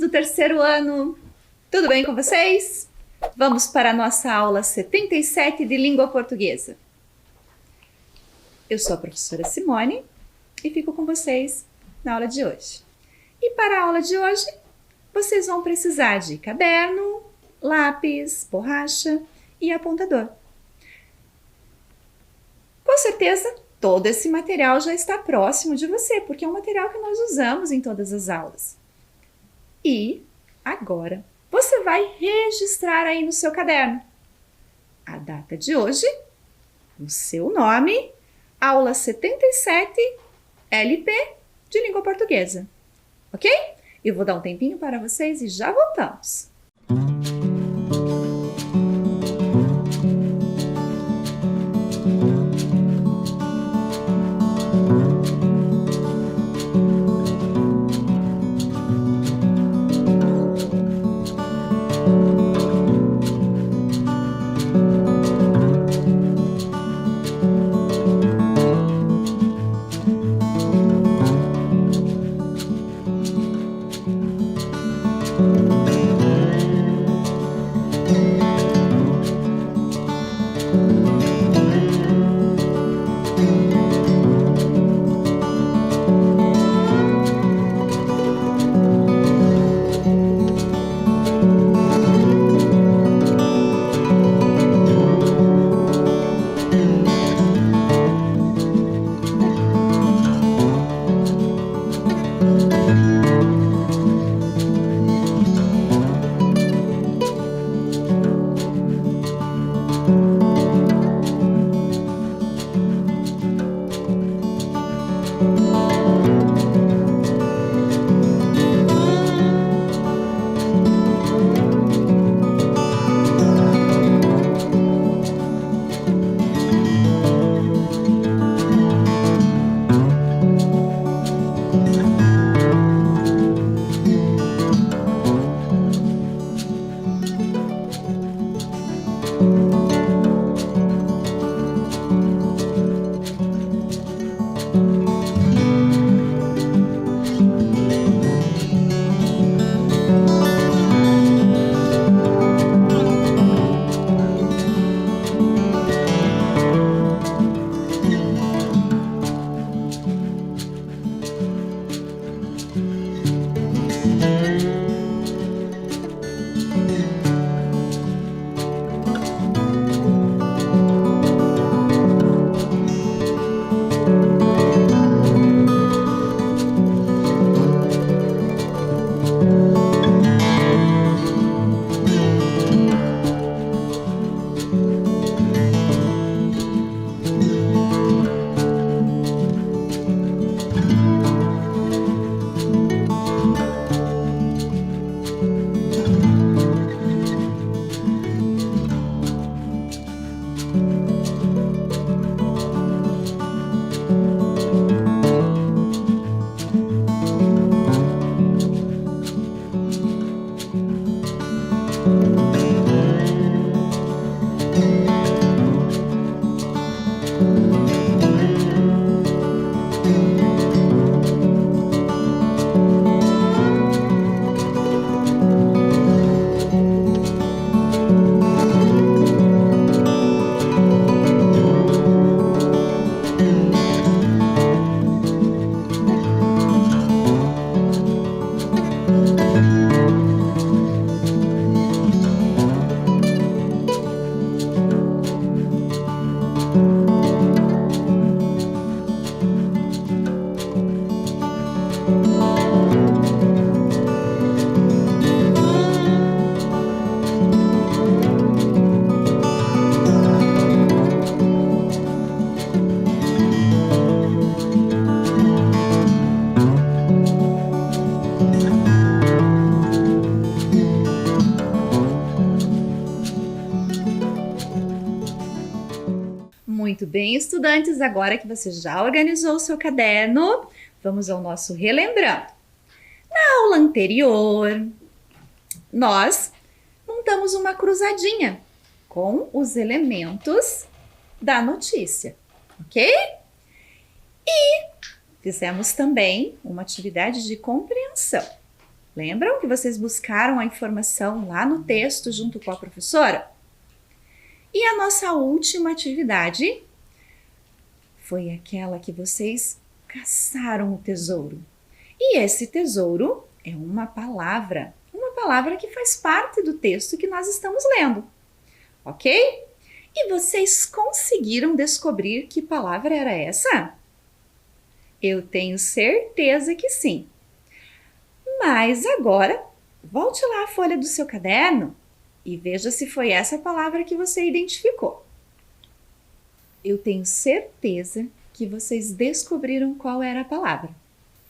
do terceiro ano! Tudo bem com vocês? Vamos para a nossa aula 77 de língua portuguesa. Eu sou a professora Simone e fico com vocês na aula de hoje. E para a aula de hoje, vocês vão precisar de caderno, lápis, borracha e apontador. Com certeza, todo esse material já está próximo de você, porque é um material que nós usamos em todas as aulas. E agora, você vai registrar aí no seu caderno a data de hoje, o seu nome, aula 77, LP de língua portuguesa. Ok? Eu vou dar um tempinho para vocês e já voltamos. Muito bem, estudantes, agora que você já organizou o seu caderno, vamos ao nosso relembrando. Na aula anterior, nós montamos uma cruzadinha com os elementos da notícia, ok? E fizemos também uma atividade de compreensão. Lembram que vocês buscaram a informação lá no texto junto com a professora? E a nossa última atividade foi aquela que vocês caçaram o tesouro. E esse tesouro é uma palavra que faz parte do texto que nós estamos lendo, ok? E vocês conseguiram descobrir que palavra era essa? Eu tenho certeza que sim. Mas agora, volte lá à folha do seu caderno e veja se foi essa palavra que você identificou. Eu tenho certeza que vocês descobriram qual era a palavra.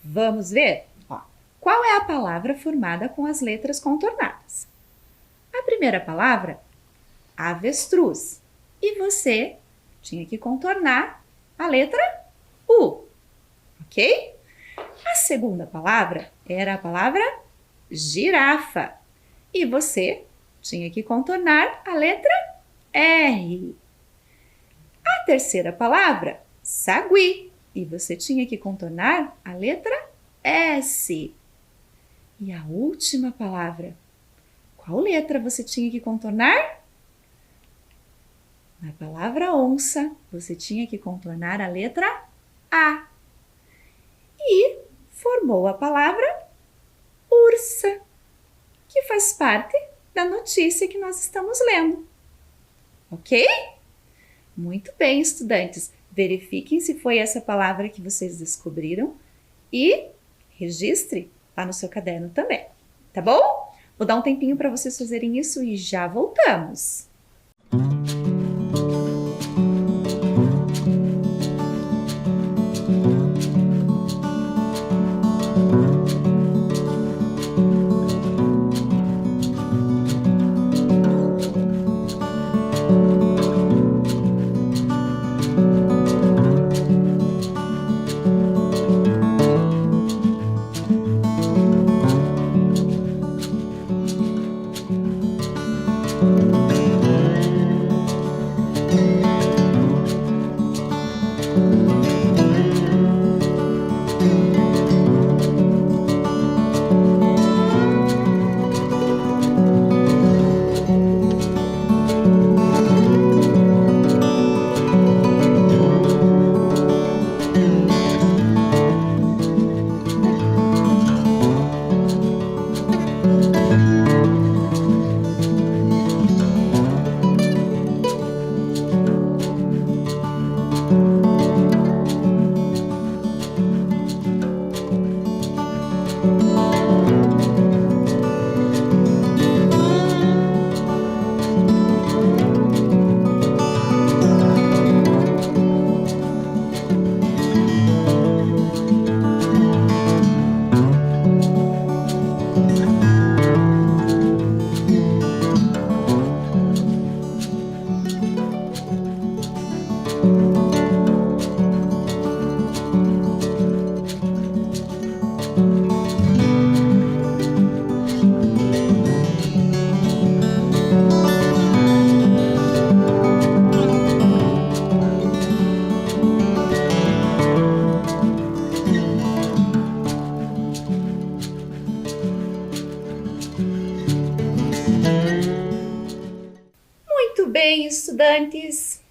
Vamos ver? Ó, qual é a palavra formada com as letras contornadas? A primeira palavra, avestruz. E você tinha que contornar a letra U, ok? A segunda palavra era a palavra girafa. E você tinha que contornar a letra R. A terceira palavra, sagui. E você tinha que contornar a letra S. E a última palavra, qual letra você tinha que contornar? Na palavra onça, você tinha que contornar a letra A. E formou a palavra ursa, que faz parte da notícia que nós estamos lendo. Ok? Muito bem, estudantes. Verifiquem se foi essa palavra que vocês descobriram e registre lá no seu caderno também, tá bom? Vou dar um tempinho para vocês fazerem isso e já voltamos. Muito bem, estudantes!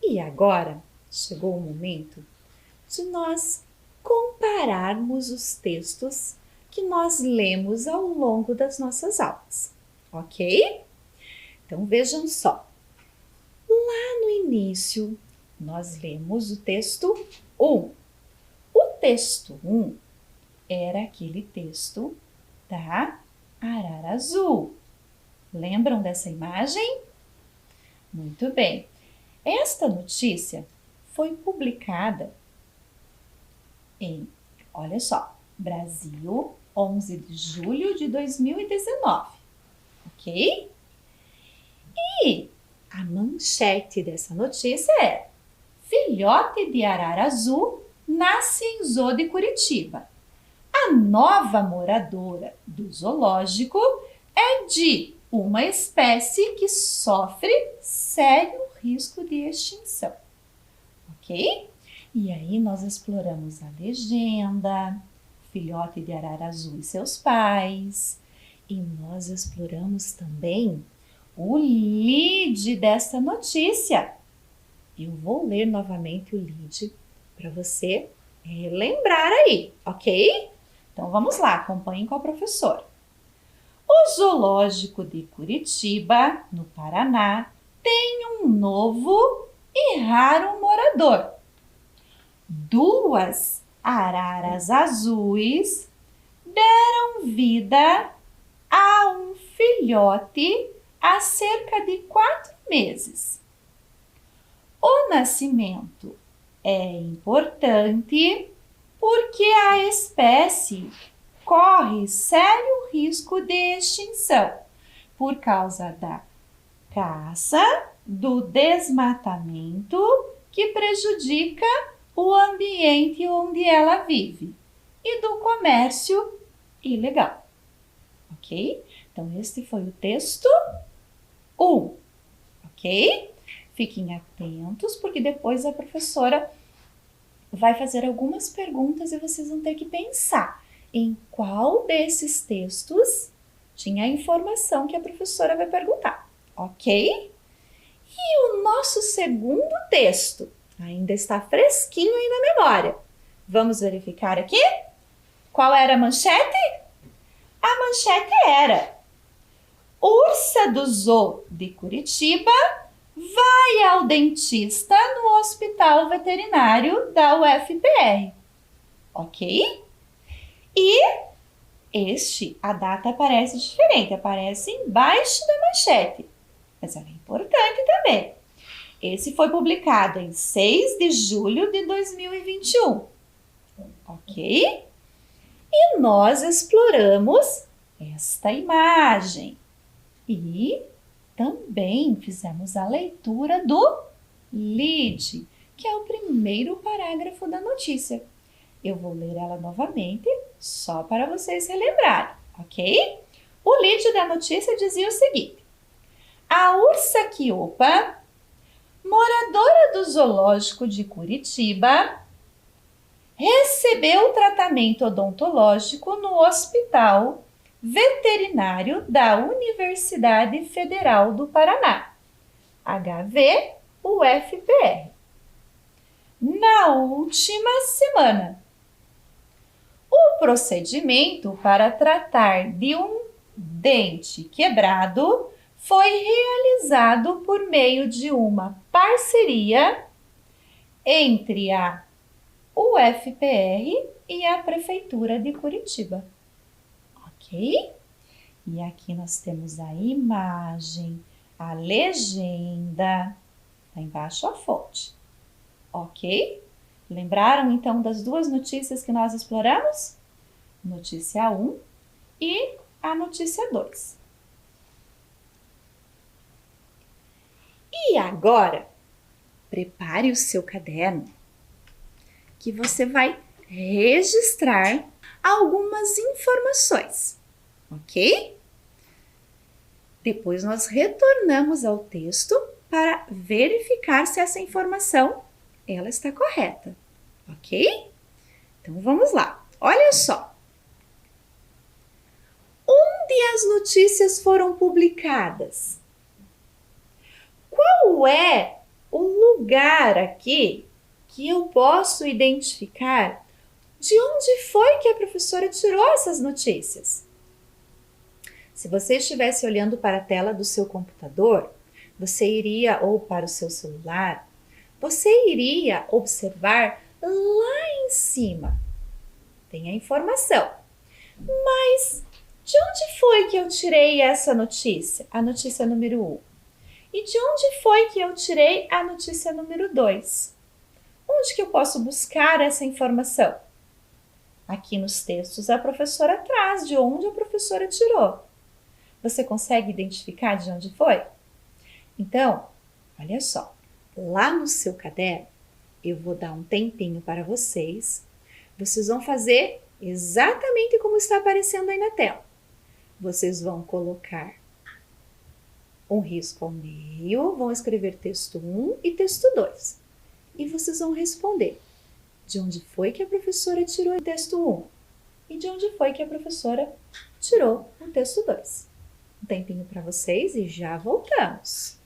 E agora chegou o momento de nós compararmos os textos que nós lemos ao longo das nossas aulas, ok? Então vejam só, lá no início nós lemos o texto 1. O texto 1 era aquele texto da arara azul. Lembram dessa imagem? Muito bem. Esta notícia foi publicada em, olha só, Brasil, 11 de julho de 2019, ok? E a manchete dessa notícia é: filhote de arara azul nasce em Zoo de Curitiba. A nova moradora do zoológico é de uma espécie que sofre sério risco de extinção, ok? E aí nós exploramos a legenda, filhote de arara azul e seus pais. E nós exploramos também o lead desta notícia. Eu vou ler novamente o lead para você relembrar aí, ok? Então vamos lá, acompanhem com a professora. O Zoológico de Curitiba, no Paraná, tem um novo e raro morador. Duas araras azuis deram vida a um filhote há cerca de 4 meses. O nascimento é importante porque a espécie corre sério risco de extinção por causa da caça, do desmatamento que prejudica o ambiente onde ela vive e do comércio ilegal. Ok? Então, este foi o texto 1. Ok? Fiquem atentos, porque depois a professora vai fazer algumas perguntas e vocês vão ter que pensar em qual desses textos tinha a informação que a professora vai perguntar. Ok? E o nosso segundo texto ainda está fresquinho aí na memória. Vamos verificar aqui? Qual era a manchete? A manchete era: Ursa do Zoo de Curitiba vai ao dentista no Hospital Veterinário da UFPR. Ok? E a data aparece diferente, aparece embaixo da manchete, mas ela é importante também. Esse foi publicado em 6 de julho de 2021. Ok? E nós exploramos esta imagem e também fizemos a leitura do lead, que é o primeiro parágrafo da notícia. Eu vou ler ela novamente, só para vocês relembrarem, ok? O lead da notícia dizia o seguinte: a ursa Kiopa, moradora do Zoológico de Curitiba, recebeu tratamento odontológico no Hospital Veterinário da Universidade Federal do Paraná, HVUFPR, na última semana. O procedimento para tratar de um dente quebrado foi realizado por meio de uma parceria entre a UFPR e a Prefeitura de Curitiba. Ok? E aqui nós temos a imagem, a legenda, tá embaixo a fonte. Ok? Lembraram então das duas notícias que nós exploramos? Notícia 1 e a notícia 2. E agora, prepare o seu caderno, que você vai registrar algumas informações, ok? Depois nós retornamos ao texto para verificar se essa informação ela está correta, ok? Então vamos lá, olha só. Onde as notícias foram publicadas? Qual é o lugar aqui que eu posso identificar de onde foi que a professora tirou essas notícias? Se você estivesse olhando para a tela do seu computador, você iria, ou para o seu celular, você iria observar lá em cima. Tem a informação. Mas de onde foi que eu tirei essa notícia? A notícia número 1. E de onde foi que eu tirei a notícia número 2? Onde que eu posso buscar essa informação? Aqui nos textos a professora traz de onde a professora tirou. Você consegue identificar de onde foi? Então, olha só, lá no seu caderno eu vou dar um tempinho para vocês. Vocês vão fazer exatamente como está aparecendo aí na tela. Vocês vão colocar um risco ao meio, vão escrever texto 1 e texto 2. E vocês vão responder de onde foi que a professora tirou o texto 1. e de onde foi que a professora tirou o texto 2. Um tempinho para vocês e já voltamos.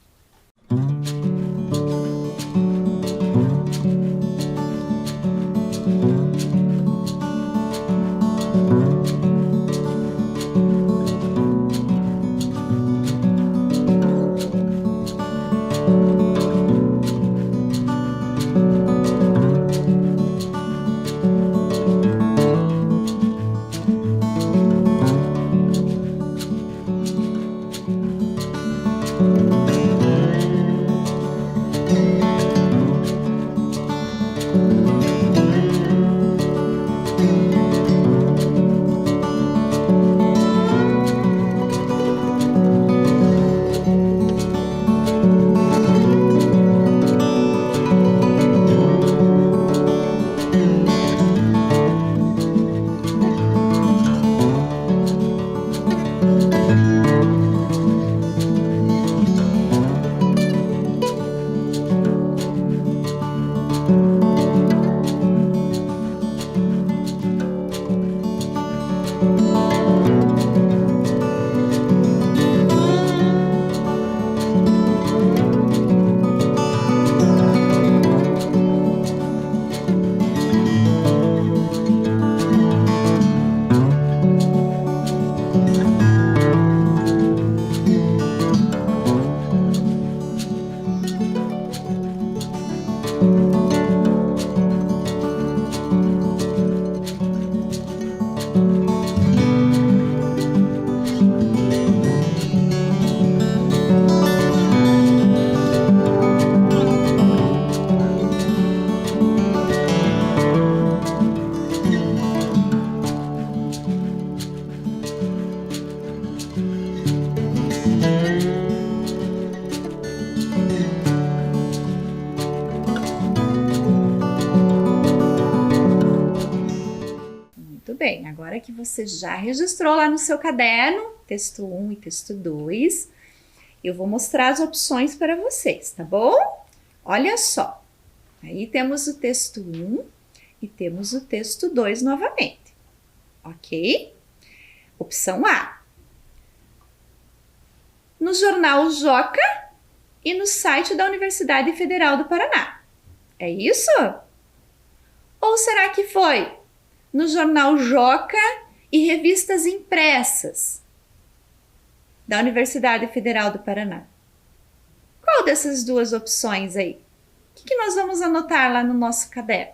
Muito bem, agora que você já registrou lá no seu caderno, texto 1 e texto 2, eu vou mostrar as opções para vocês, tá bom? Olha só, aí temos o texto 1 e temos o texto 2 novamente, ok? Opção A. No jornal Joca e no site da Universidade Federal do Paraná. É isso? Ou será que foi no jornal Joca e revistas impressas da Universidade Federal do Paraná? Qual dessas duas opções aí? O que nós vamos anotar lá no nosso caderno?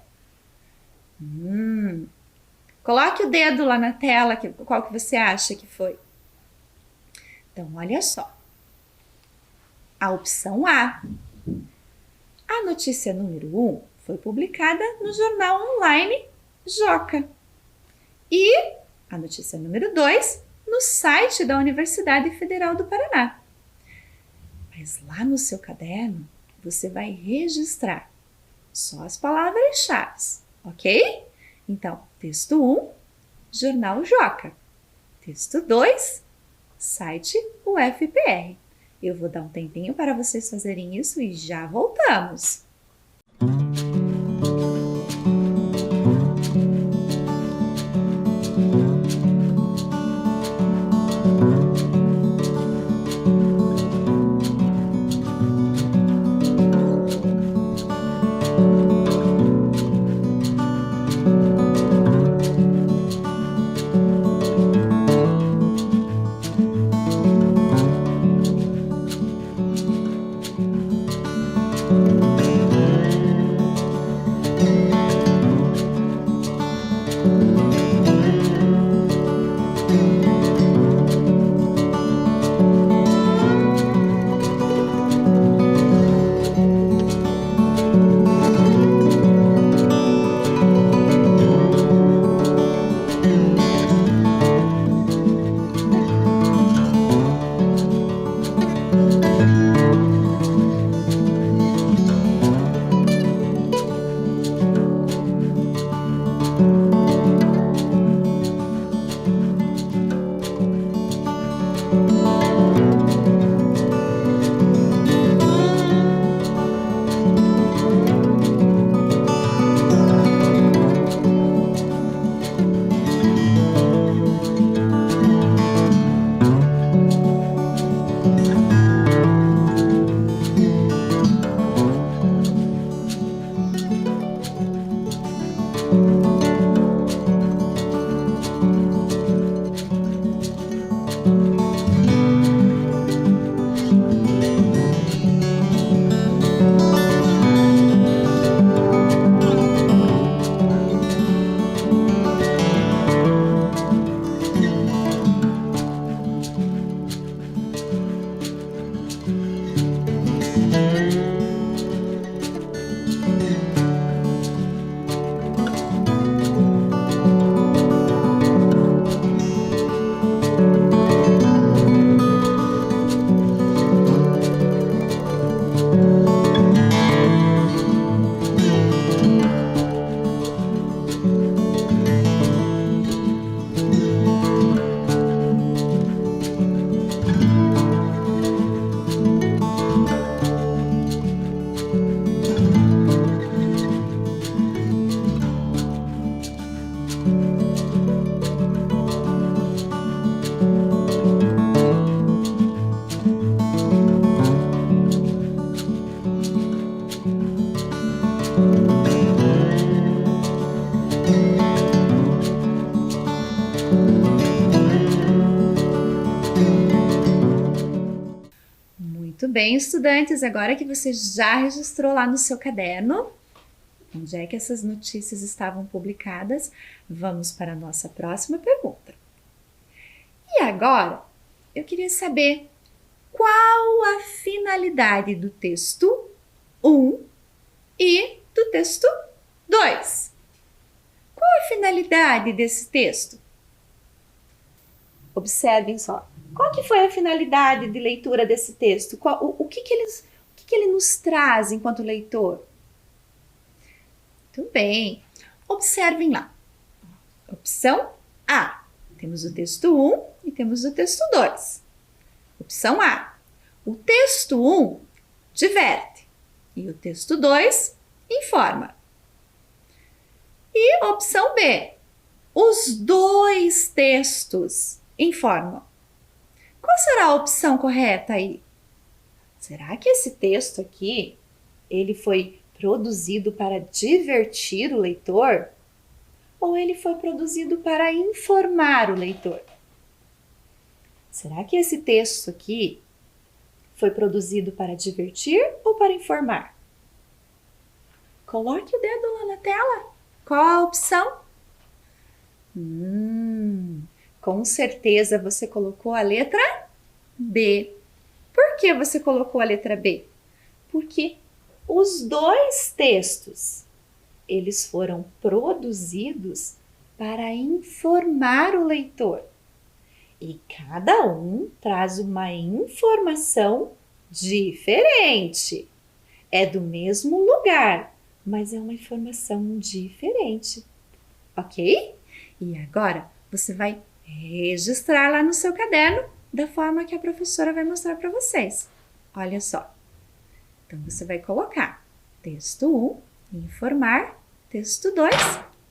Coloque o dedo lá na tela, qual que você acha que foi? Então, olha só. A opção A. A notícia número 1 foi publicada no jornal online Joca. E a notícia número 2 no site da Universidade Federal do Paraná. Mas lá no seu caderno, você vai registrar só as palavras-chave, ok? Então, texto 1, jornal Joca. Texto 2, site UFPR. Eu vou dar um tempinho para vocês fazerem isso e já voltamos. Muito bem, estudantes, agora que você já registrou lá no seu caderno, onde é que essas notícias estavam publicadas, vamos para a nossa próxima pergunta. E agora, eu queria saber qual a finalidade do texto 1 e do texto 2. Qual a finalidade desse texto? Observem só. Qual que foi a finalidade de leitura desse texto? O que ele nos traz enquanto leitor? Muito bem. Observem lá. Opção A. Temos o texto 1 e temos o texto 2. Opção A. O texto 1 diverte e o texto 2 informa. E opção B. Os dois textos informam. Qual será a opção correta aí? Será que esse texto aqui, ele foi produzido para divertir o leitor? Ou ele foi produzido para informar o leitor? Será que esse texto aqui foi produzido para divertir ou para informar? Coloque o dedo lá na tela. Qual a opção? Com certeza você colocou a letra B. Por que você colocou a letra B? Porque os dois textos, eles foram produzidos para informar o leitor. E cada um traz uma informação diferente. É do mesmo lugar, mas é uma informação diferente. Ok? E agora você vai registrar lá no seu caderno da forma que a professora vai mostrar para vocês. Olha só. Então, você vai colocar texto 1, informar, texto 2,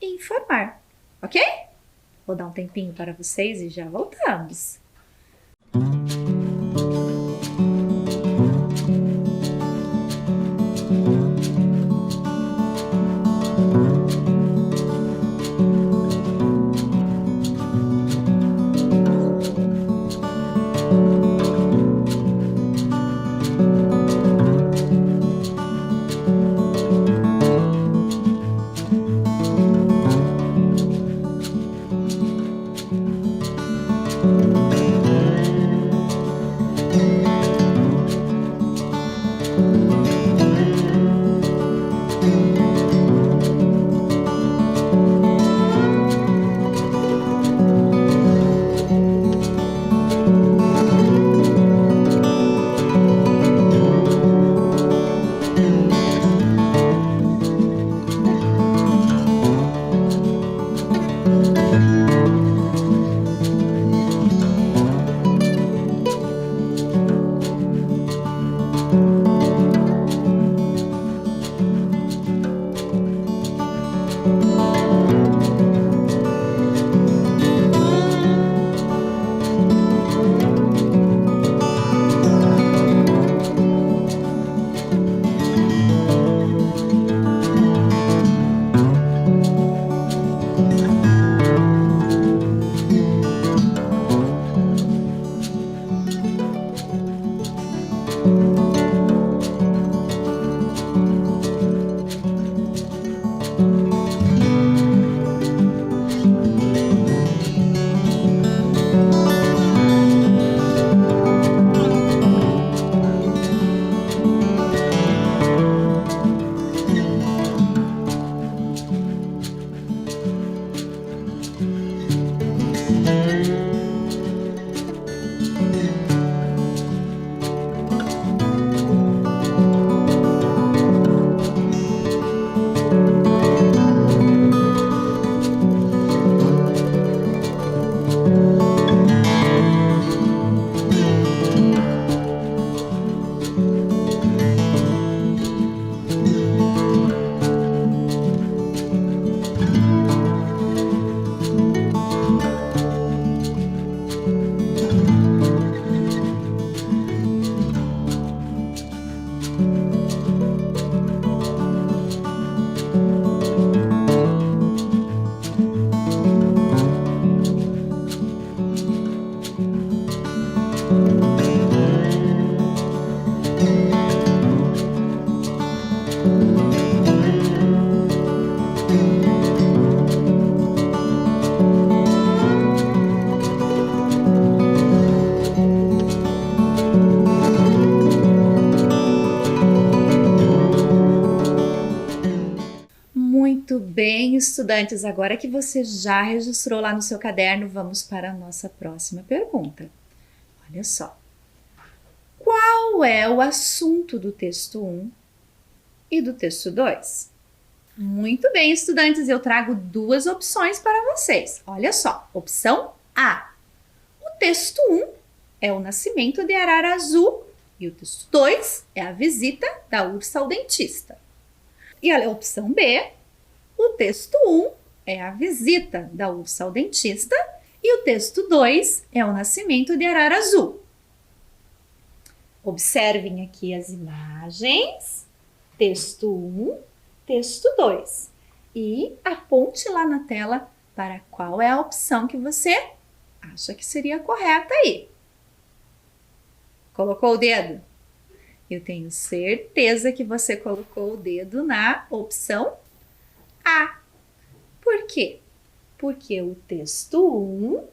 informar. Ok? Vou dar um tempinho para vocês e já voltamos. Muito bem, estudantes. Agora que você já registrou lá no seu caderno, vamos para a nossa próxima pergunta. Olha só. Qual é o assunto do texto 1 e do texto 2? Muito bem, estudantes. Eu trago duas opções para vocês. Olha só. Opção A. O texto 1 é o nascimento de Arara Azul e o texto 2 é a visita da ursa ao dentista. E a opção B. O texto 1 é a visita da ursa ao dentista e o texto 2 é o nascimento de Arara Azul. Observem aqui as imagens, texto 1, texto 2 e aponte lá na tela para qual é a opção que você acha que seria correta aí. Colocou o dedo? Eu tenho certeza que você colocou o dedo na opção A. Por quê? Porque o texto 1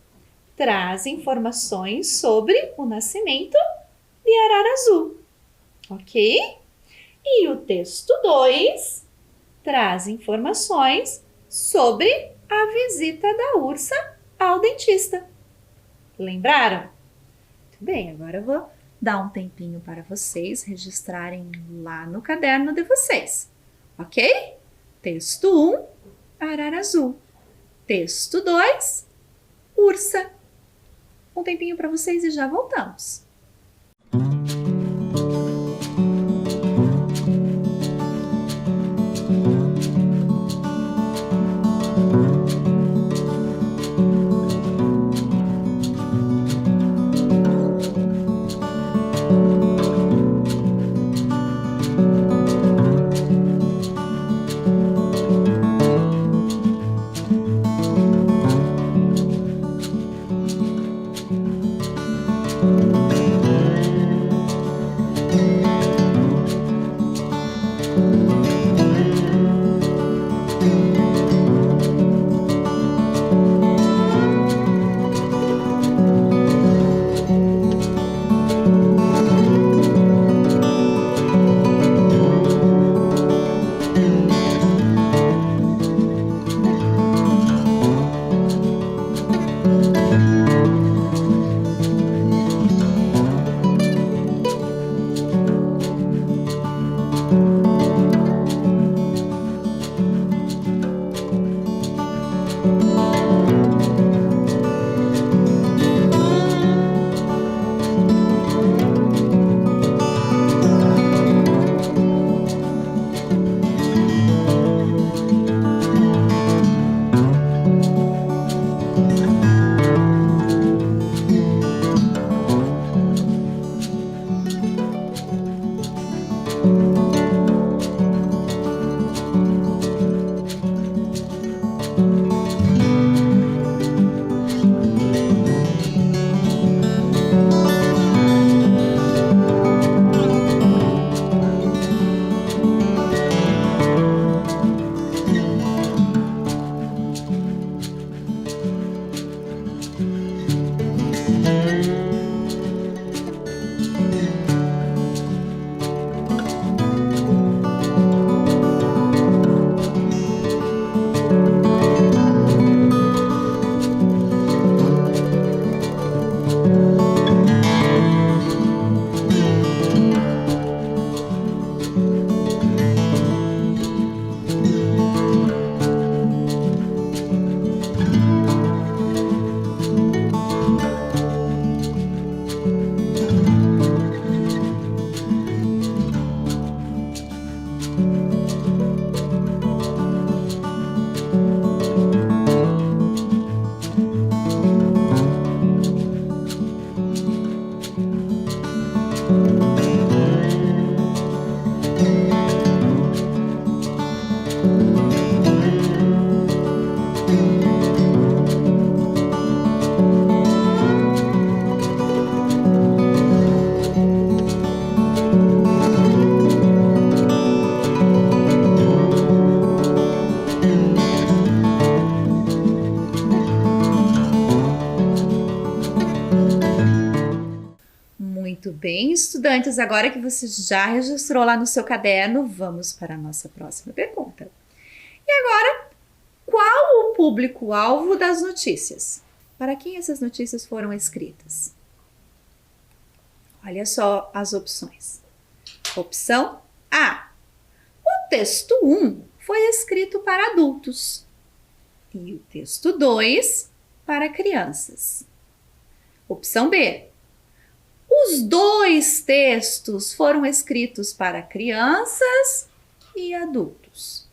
traz informações sobre o nascimento de Arara Azul, ok? E o texto 2 traz informações sobre a visita da ursa ao dentista. Lembraram? Muito bem, agora eu vou dar um tempinho para vocês registrarem lá no caderno de vocês, ok? Texto 1, Arara Azul. Texto 2, ursa. Um tempinho para vocês e já voltamos. bem, estudantes, agora que você já registrou lá no seu caderno, vamos para a nossa próxima pergunta. E agora, qual o público-alvo das notícias? Para quem essas notícias foram escritas? Olha só as opções. Opção A. O texto 1 foi escrito para adultos e o texto 2 para crianças. Opção B. Os dois textos foram escritos para crianças e adultos.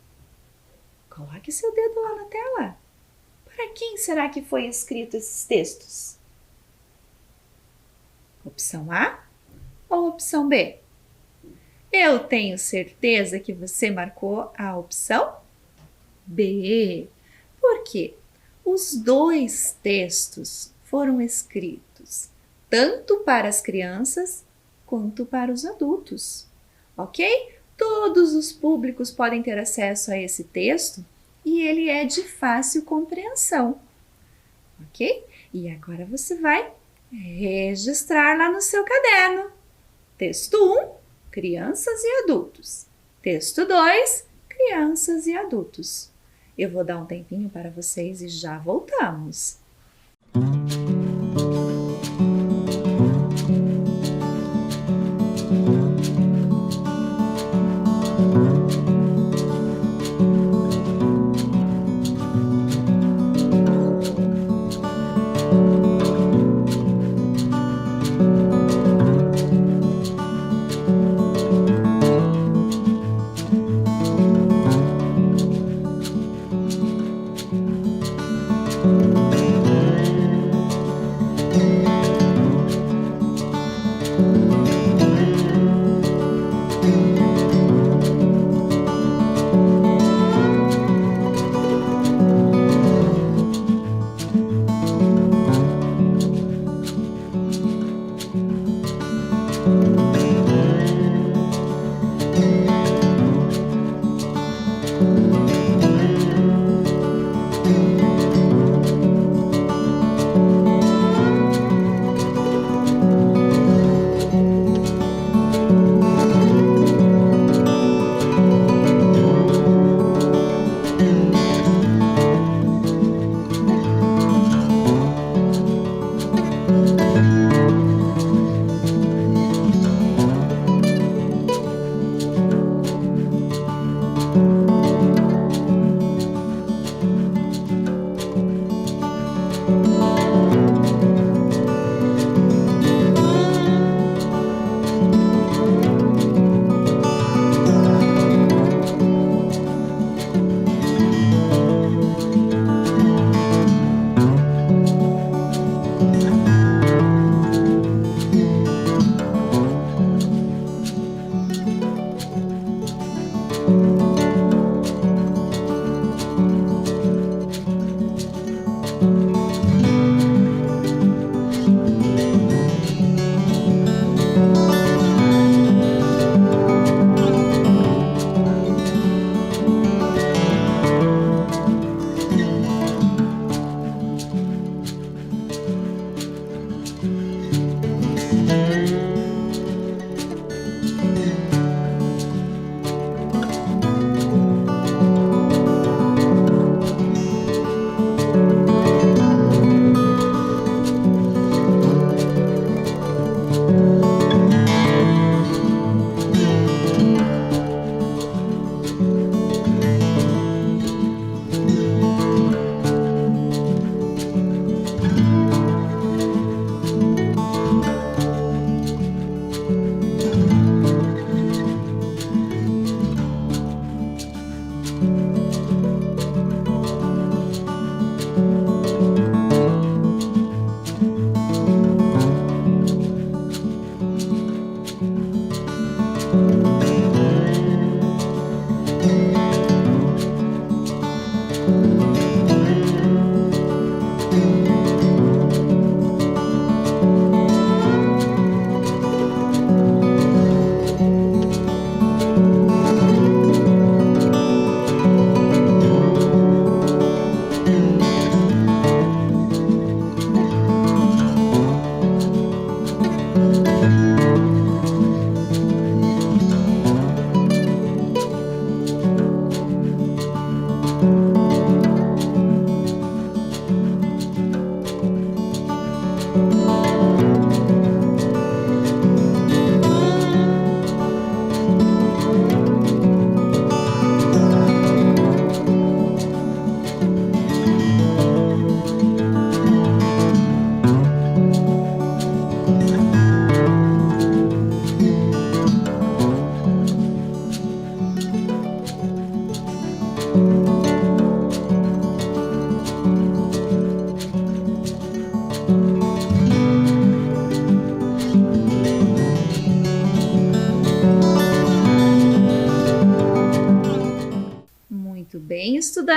Coloque seu dedo lá na tela. Para quem será que foi escrito esses textos? Opção A ou opção B? Eu tenho certeza que você marcou a opção B. Por quê? Os dois textos foram escritos tanto para as crianças quanto para os adultos, ok? Todos os públicos podem ter acesso a esse texto e ele é de fácil compreensão, ok? E agora você vai registrar lá no seu caderno. Texto 1, crianças e adultos. Texto 2, crianças e adultos. Eu vou dar um tempinho para vocês e já voltamos.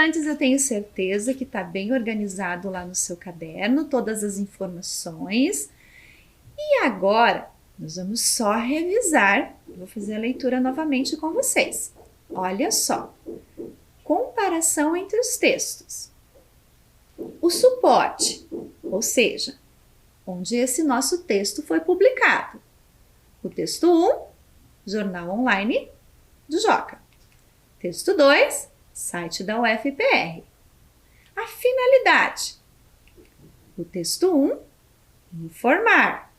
estudantes, eu tenho certeza que está bem organizado lá no seu caderno, todas as informações. E agora, nós vamos só revisar. Vou fazer a leitura novamente com vocês. Olha só. Comparação entre os textos. O suporte, ou seja, onde esse nosso texto foi publicado. O texto 1, Jornal Online do Joca. Texto 2, site da UFPR. A finalidade. O texto 1, informar.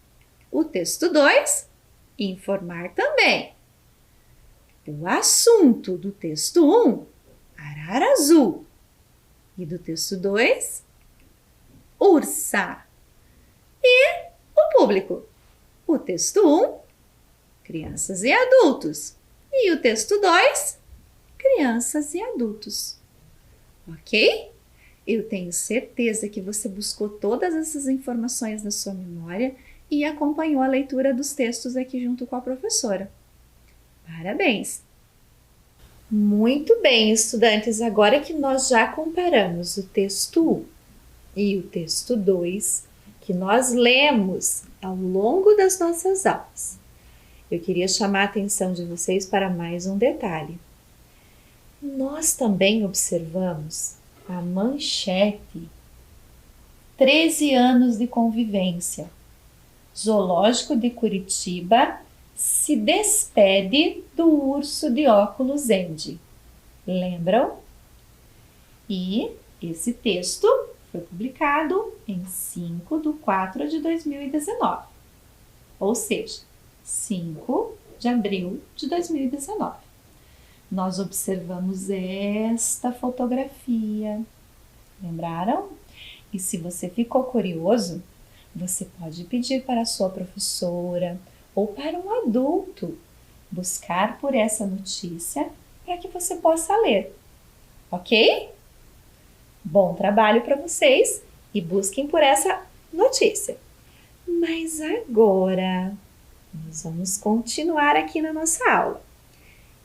O texto 2, informar também. O assunto do texto 1, arara azul. E do texto 2, ursa. E o público. O texto 1, crianças e adultos. E o texto 2, crianças e adultos. Ok? Eu tenho certeza que você buscou todas essas informações na sua memória e acompanhou a leitura dos textos aqui junto com a professora. Parabéns! Muito bem, estudantes, agora que nós já comparamos o texto 1 e o texto 2, que nós lemos ao longo das nossas aulas, eu queria chamar a atenção de vocês para mais um detalhe. Nós também observamos a manchete 13 anos de convivência. Zoológico de Curitiba se despede do urso de óculos Andy. Lembram? E esse texto foi publicado em 5/4/2019, ou seja, 5 de abril de 2019. Nós observamos esta fotografia. Lembraram? E se você ficou curioso, você pode pedir para a sua professora ou para um adulto buscar por essa notícia para que você possa ler. Ok? Bom trabalho para vocês e busquem por essa notícia. Mas agora nós vamos continuar aqui na nossa aula.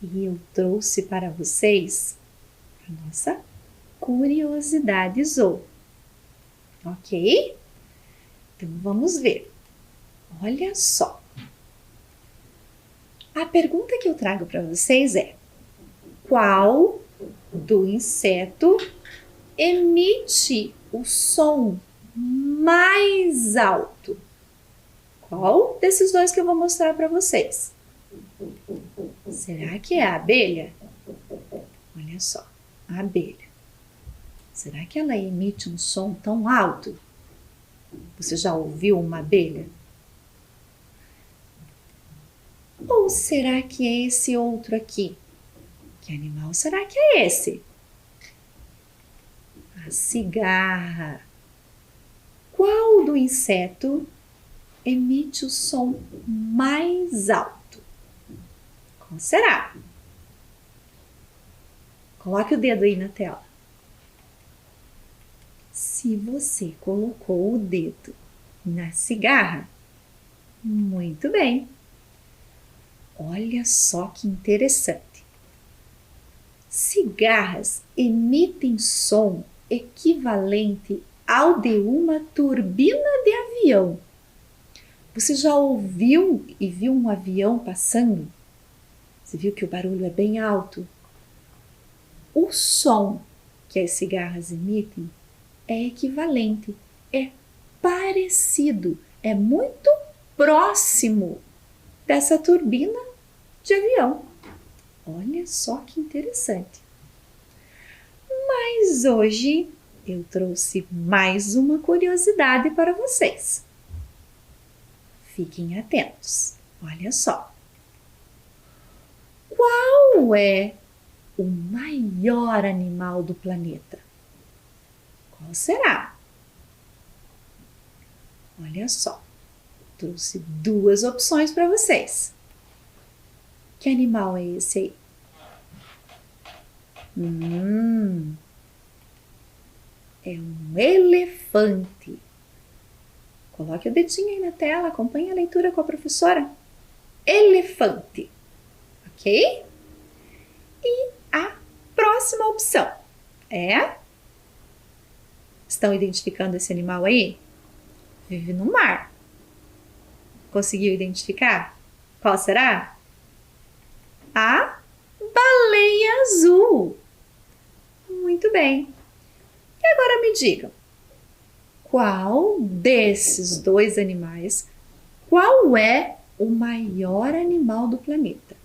E eu trouxe para vocês a nossa curiosidade Zoo. Ok? Então vamos ver. Olha só. A pergunta que eu trago para vocês é: qual do inseto emite o som mais alto? Qual desses dois que eu vou mostrar para vocês? Será que é a abelha? Olha só, a abelha. Será que ela emite um som tão alto? Você já ouviu uma abelha? Ou será que é esse outro aqui? Que animal será que é esse? A cigarra. Qual do inseto emite o som mais alto? Qual será? Coloque o dedo aí na tela. Se você colocou o dedo na cigarra, muito bem. Olha só que interessante. Cigarras emitem som equivalente ao de uma turbina de avião. Você já ouviu e viu um avião passando? Você viu que o barulho é bem alto? O som que as cigarras emitem é equivalente, é parecido, é muito próximo dessa turbina de avião. Olha só que interessante. Mas hoje eu trouxe mais uma curiosidade para vocês. Fiquem atentos. Olha só. Qual é o maior animal do planeta? Qual será? Olha só. Trouxe duas opções para vocês. Que animal é esse aí? É um elefante. Coloque o dedinho aí na tela, acompanhe a leitura com a professora. Ok? E a próxima opção. É? Estão identificando esse animal aí? Vive no mar. Conseguiu identificar? Qual será? A baleia azul. Muito bem. E agora me digam, qual desses dois animais, qual é o maior animal do planeta?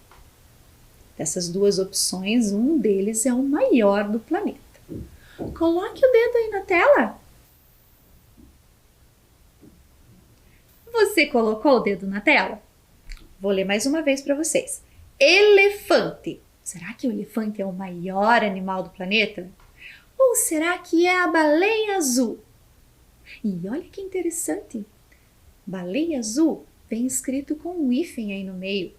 Dessas duas opções, um deles é o maior do planeta. Coloque o dedo aí na tela. Você colocou o dedo na tela? Vou ler mais uma vez para vocês. Elefante. Será que o elefante é o maior animal do planeta? Ou será que é a baleia azul? E olha que interessante. Baleia azul vem escrito com um hífen aí no meio.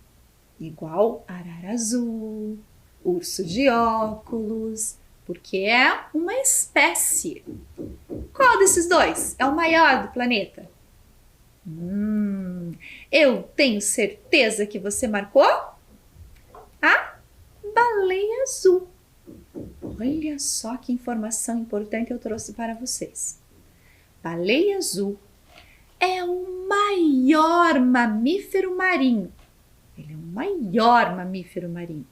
Igual arara azul, urso de óculos, porque é uma espécie. Qual desses dois é o maior do planeta? Eu tenho certeza que você marcou a baleia azul. Olha só que informação importante eu trouxe para vocês. Baleia azul é o maior mamífero marinho. Ele é o maior mamífero marinho.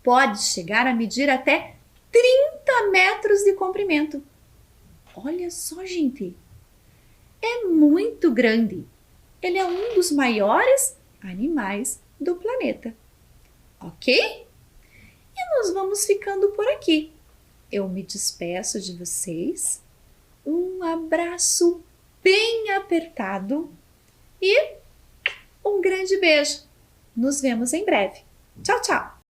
Pode chegar a medir até 30 metros de comprimento. Olha só, gente. É muito grande. Ele é um dos maiores animais do planeta. Ok? E nós vamos ficando por aqui. Eu me despeço de vocês. Um abraço bem apertado e um grande beijo. Nos vemos em breve. Tchau, tchau!